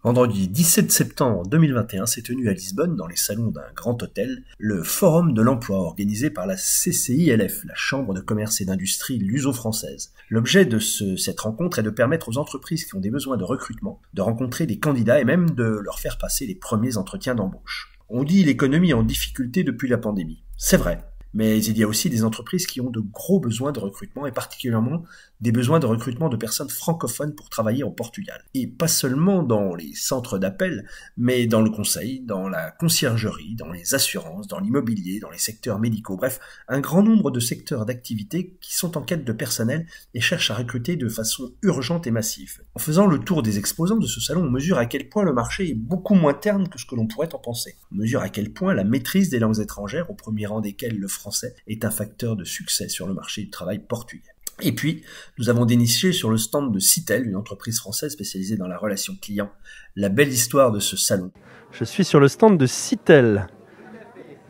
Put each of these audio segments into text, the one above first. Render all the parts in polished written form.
Vendredi 17 septembre 2021 s'est tenu à Lisbonne, dans les salons d'un grand hôtel, le Forum de l'emploi organisé par la CCILF, la Chambre de commerce et d'industrie luso-française. L'objet de cette rencontre est de permettre aux entreprises qui ont des besoins de recrutement de rencontrer des candidats et même de leur faire passer les premiers entretiens d'embauche. On dit l'économie en difficulté depuis la pandémie. C'est vrai. Mais il y a aussi des entreprises qui ont de gros besoins de recrutement et particulièrement des besoins de recrutement de personnes francophones pour travailler au Portugal. Et pas seulement dans les centres d'appel, mais dans le conseil, dans la conciergerie, dans les assurances, dans l'immobilier, dans les secteurs médicaux. Bref, un grand nombre de secteurs d'activité qui sont en quête de personnel et cherchent à recruter de façon urgente et massive. En faisant le tour des exposants de ce salon, on mesure à quel point le marché est beaucoup moins terne que ce que l'on pourrait en penser. On mesure à quel point la maîtrise des langues étrangères, au premier rang desquelles le français, est un facteur de succès sur le marché du travail portugais. Et puis, nous avons déniché sur le stand de Citel, une entreprise française spécialisée dans la relation client, la belle histoire de ce salon. Je suis sur le stand de Citel.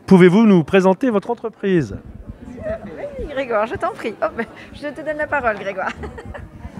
Pouvez-vous nous présenter votre entreprise ? Oui, Grégoire, je t'en prie. Je te donne la parole, Grégoire.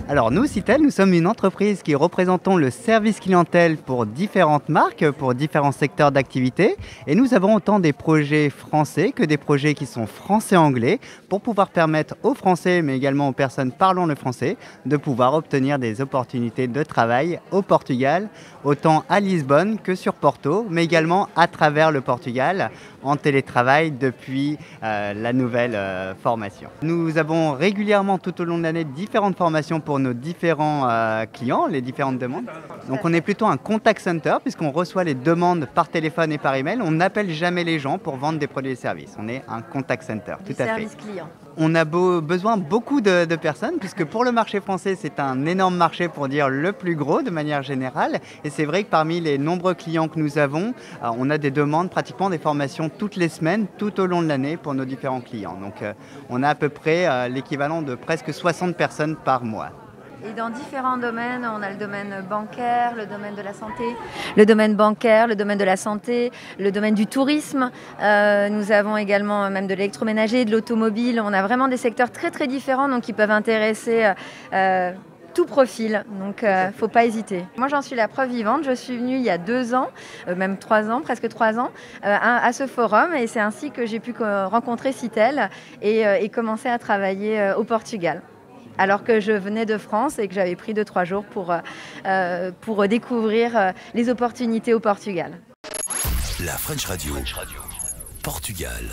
Alors nous, Citel, nous sommes une entreprise qui représentons le service clientèle pour différentes marques, pour différents secteurs d'activité. Et nous avons autant des projets français que des projets qui sont français-anglais pour pouvoir permettre aux Français, mais également aux personnes parlant le français, de pouvoir obtenir des opportunités de travail au Portugal, autant à Lisbonne que sur Porto, mais également à travers le Portugal, en télétravail depuis la nouvelle formation. Nous avons régulièrement tout au long de l'année différentes formations pour nos différents clients, les différentes demandes. Donc on est plutôt un contact center puisqu'on reçoit les demandes par téléphone et par email. On n'appelle jamais les gens pour vendre des produits et services. On est un contact center, tout à fait. Service client. On a besoin beaucoup de personnes puisque pour le marché français, c'est un énorme marché pour dire le plus gros de manière générale. Et c'est vrai que parmi les nombreux clients que nous avons, on a des demandes, pratiquement des formations toutes les semaines, tout au long de l'année pour nos différents clients. Donc on a à peu près l'équivalent de presque 60 personnes par mois. Et dans différents domaines, on a le domaine bancaire, le domaine de la santé, le domaine bancaire, le domaine de la santé, le domaine du tourisme. Nous avons également même de l'électroménager, de l'automobile. On a vraiment des secteurs très très différents donc qui peuvent intéresser tout profil, donc faut pas hésiter. Moi j'en suis la preuve vivante, je suis venue il y a 2 ans, même 3 ans, presque 3 ans, à ce forum et c'est ainsi que j'ai pu rencontrer Citel et commencer à travailler au Portugal. Alors que je venais de France et que j'avais pris 2-3 jours pour découvrir les opportunités au Portugal. La French Radio, Portugal.